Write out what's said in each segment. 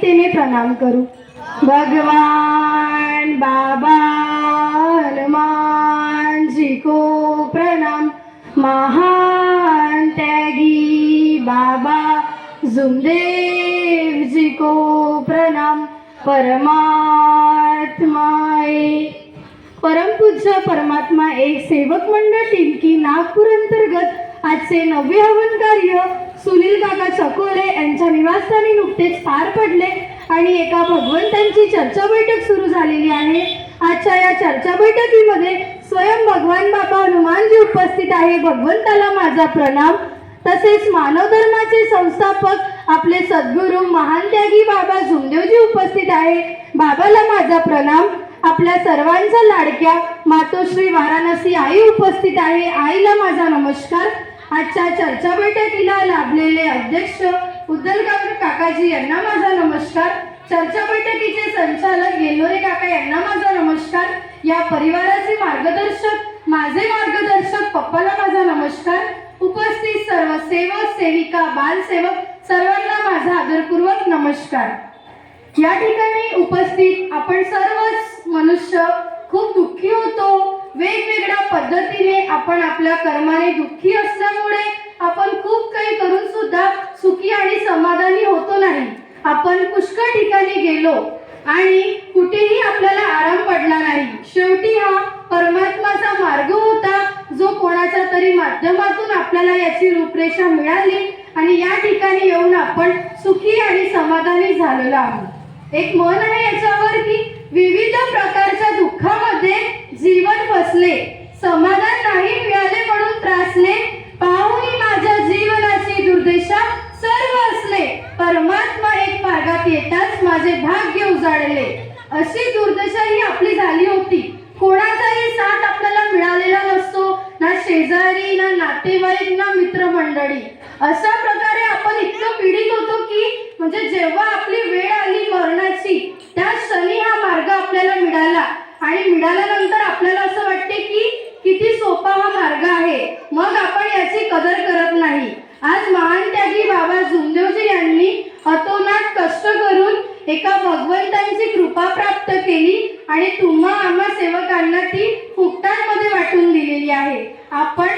नम्रतेने प्रणाम करू। भगवान बाबा हनुमान जी को प्रणाम। महान त्यागी बाबा जुमदेव जी को प्रणाम। परमात्माए परमपूज्य परमात्मा एक सेवक मंडळ टिमकी नागपूर अंतर्गत आजचे 9वे हवन कार्य सुनील काका चकोले यांच्या निवासस्थानी नुकतेच पार पडले आणि एका भगवंतांची चर्चा बैठक सुरू झालेली आहे। आजच्या या चर्चा बैठकीमध्ये स्वयं भगवान बाबा हनुमानजी उपस्थित आहे। भगवंताला माझा प्रणाम। तसेच मानव धर्माचे संस्थापक आपले सद्गुरू महान त्यागी बाबा जुमदेवजी उपस्थित आहे। बाबाला माझा प्रणाम। आपल्या सर्वांच्या लाडक्या मातोश्री वाराणसी आई उपस्थित आहे। आईला माझा नमस्कार। आजच्या चर्चा बैठकीला लाभलेले अध्यक्ष उद्दलगावकर काकाजी यांना माझा नमस्कार। चर्चा बैठकीचे संचालक येलोरे काका यांना माझा नमस्कार। या परिवाराचे मार्गदर्शक माझे मार्गदर्शक पप्पाला माझा नमस्कार। उपस्थित सर्व सेवक सेविका बालसेवक सर्वांना माझा आदरपूर्वक नमस्कार। या ठिकाणी उपस्थित आपण सर्वच मनुष्य खूप दुःखी होतो। वेगवेगळ्या पद्धतीने आपण आपल्या कर्माने दुःखी असल्यामुळे आपण खूप काही करून सुद्धा सुखी आणि समाधानी होतो नाही। आपण पुष्कळ ठिकाणी गेलो आणि कुठेही आपल्याला आराम पडला नाही। शेवटी हा परमात्माचा मार्ग होता जो कोणाच्या तरी माध्यमातून आपल्याला याची रूपरेषा मिळाली आणि या ठिकाणी येऊन आपण सुखी आणि समाधानी झालेलो आहोत। एक म्हण आहे याच्यावर की विविध प्रकारच्या दुःखामध्ये जीवन फसले, समाधान नाही मिळाले म्हणून त्रासले, पाहुनी माझ्या जीवनाची दुर्दशा सर्व असले, परमात्मा एक मार्गात येताच माझे भाग्य उजाडले। अशी दुर्दशा ही आपली झाली होती। कोणाचाही साथ आपल्याला मिळालेला नसतो, ना शेजारी ना नातेवाईक ना मित्रमंडळी। अशा प्रकारे आपण इतकं पीडित होतो की म्हणजे जेव्हा आपली वेळ आली मरणाची त्या क्षणी हा मार्ग आपल्याला मिळाला आणि मिळाल्यानंतर आपल्याला असं वाटते की किती सोपा हा मार्ग आहे, मग आपण याची कदर करत नाही। आज महान त्यागी बाबा जुमदेवजी यांनी अतोनात कष्ट करून एका भगवंतांची कृपा प्राप्त केली आणि तुम्हा आम्हा सेवकांना ती फुकटांमध्ये वाटून दिलेली आहे। आपण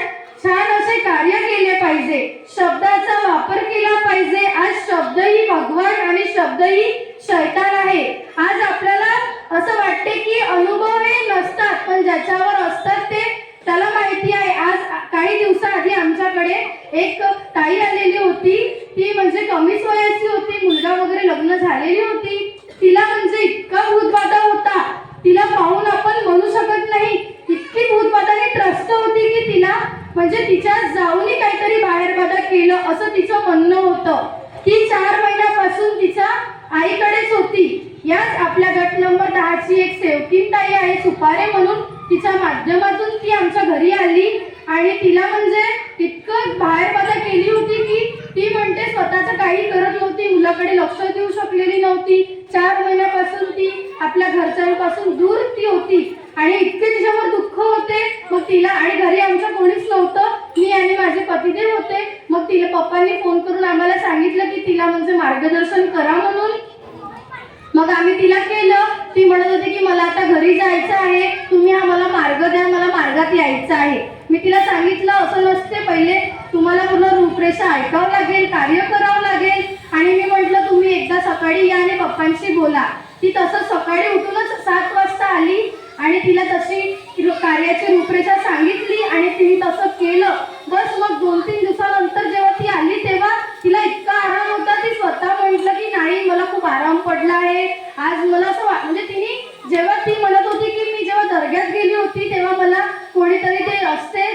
छान असे कार्य केले पाहिजे, शब्दाचा वापर केला पाहिजे। आज शब्द ही भगवान आणि शब्द ही शैतान आहे। आज आपल्याला असं वाटते की अनुभव हे नसतात पण ज्याच्यावर असतात ते त्याला माहिती आहे। आज काही दिवसाआधी आमच्याकडे एक ताई आलेली होती, ती म्हणजे कमीच वयाची होती, मुलगा वगैरे लग्न झालेली होती। तिला म्हणजे इतका भूतबाधा होता, तिला पाहून आपण म्हणू शकत नाही, इतकी भूतबाधाने त्रस्त होती की तिला म्हणजे तिच्या जाऊनही काहीतरी बाहेर बाधा केलं असं तिचं म्हणणं होतं। ती 4 महिन्यापासून तिच्या आईकडेच होती। याच आपल्या गट नंबर 10 ची एक सेवकीन ताई आहे सुपारे म्हणून, तिच्या माध्यमातून ती आमच्या घरी आली आणि तिला म्हणजे इतकं बाहेर बाधा केली होती की ती म्हणते स्वतःचं काही करत नव्हती, मुलाकडे लक्ष देऊ शकलेली नव्हती। 4 महिन्यापासून ती आपल्या घरच्यांपासून दूर ती होती आणि इतके तिच्यावर दुःख होते। मग तिला आणि घरी आमच्या कोणीच नव्हतं, मी आणि माझे पतिदेव होते। मग तिला पप्पांनी फोन करून आम्हाला सांगितलं की तिला म्हणजे मार्गदर्शन करा म्हणून। मग आम्ही तिला केलं। ती म्हणत होती की मला आता घरी जायचं आहे, तुम्ही आम्हाला मार्ग द्या, मला मार्गात यायचं आहे। मी तिला सांगितलं असं नसते, पहिले तुम्हाला पूर्ण रूपरेषा ऐकावं लागेल, कार्य करावं लागेल। आणि मी म्हटलं तुम्ही एकदा सकाळी या आणि पप्पांशी बोला। ती तसं सकाळी उठूनच 7 वाजता आली आणि तिला तशी कार्याची रूपरेषा सांगितली आणि तिने तसं केलं। बस मग 2-3 दिवसानंतर जेव्हा ती आली तेव्हा तिला इतका आराम होता, ती स्वतः म्हटलं की नाही मला खूप आराम पडला आहे आज। मला असं म्हणजे तिने जेव्हा ती म्हणत होती की मी जेव्हा दर्ग्यात गेली होती तेव्हा मला कोणीतरी ते असते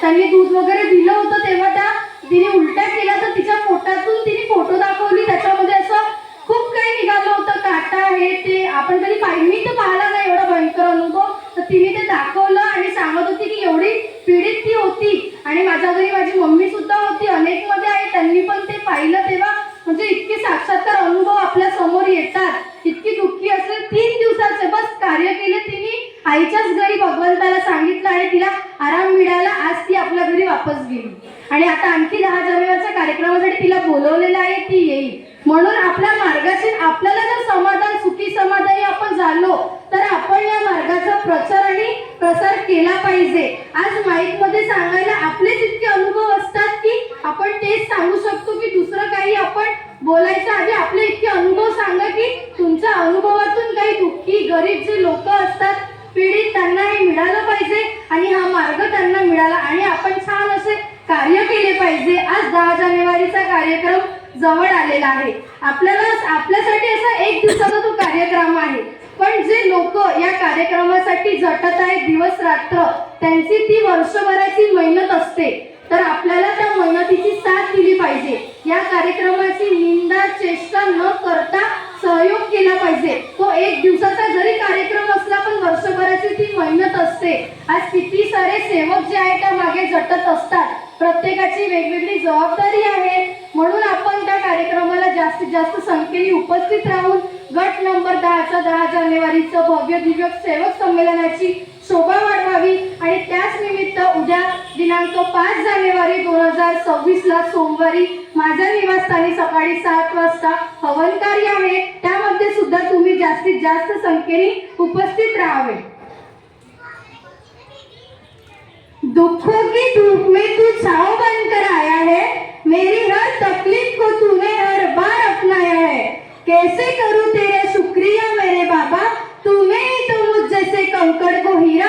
त्यांनी दूध वगैरे दिलं होतं, तेव्हा त्या तिने उलट्या केल्या तर तिच्या पोटातून तिने फोटो दाखवली, त्याच्यामध्ये असं खूप काही निघालं होतं, काटा हे ते आपण कधी मी तर पाहिला नाही एवढा भयंकर अनुभव। तर तिने ते दाखवलं आणि सांगत होती की एवढी पीडित ती होती आणि माझ्या घरी माझी मम्मी सुद्धा होती, अनेक मध्ये आहे, त्यांनी पण ते पाहिलं। तेव्हा म्हणजे इतके साक्षात्कार अनुभव आपल्या समोर येतात। इतकी दुःखी असले 3 दिवसाचे बस कार्य केले तिने, आईच्याच घरी भगवंताला सांगितलं आणि तिला आराम मिळाला। आज ती आपल्या घरी वापस गेली आणि आता आणखी 10 जानेवारीच्या कार्यक्रमासाठी तिला बोलवलेलं आहे, ती येईल। म्हणून आपल्या मार्गाची आपल्याला जर समाधान सुखी समाधानी आपण झालो तर आपण या मार्गाचा प्रचार आणि प्रसार केला पाहिजे. आज माईक मध्ये सांगायला आपलेच इतके अनुभव असतात की आपण तेच सांगू शकतो की दुसरं काही आपण बोलायच्या आधी आपले इतके अनुभव सांगा की तुमच्या अनुभवातून काही दुःखी गरीब जे लोक असतात पीडित त्यांना हे मिळालं पाहिजे आणि हा मार्ग त्यांना मिळाला आणि आपण छान असे कार्य केले पाहिजे. आज 10 जानेवारीचा कार्यक्रम जवळ आलेला आहे. आपल्यासाठी असा एक दिवसाचा तो कार्यक्रम आहे, पण जे लोक या कार्यक्रमासाठी झटत आहेत दिवस रात्र त्यांची ती वर्षभराची मेहनत असते. तर आपल्याला त्या मेहनतीची साथ दिली पाहिजे. या कार्यक्रमाची निंदा चेष्टा न करता सहयोग केला पाहिजे. तो एक दिवसाचा जरी कार्यक्रम असला पण वर्षभराची ती मेहनत असते. आज किती सारे सेवक जे आहेत त्या मागे झटत असतात. प्रत्येकाची वेगवेगळी जबाबदारी आहे, म्हणून आपण त्या कार्यक्रमाला जास्तीत जास्त संख्येने उपस्थित राहून गट नंबर 10चा 10 जानेवारीचं भव्य दिव्य सेवक संमेलनाची शोभा वाढवावी. आणि त्याच निमित्त उद्या दिनांक 5 जानेवारी 2026 ला सोमवारी माझ्या निवासस्थानी सकाळी 7 वाजता हवन कार्य आहे. त्यामध्ये सुद्धा तुम्ही जास्तीत जास्त संख्येने उपस्थित राहावे. दुखों की धूप में तू छांव बनकर आया है, मेरी हर तकलीफ को तूने हर बार अपनाया है. कैसे करूं तेरा शुक्रिया मेरे बाबा, तूने ही तो मुझ जैसे कंकड़ को हीरा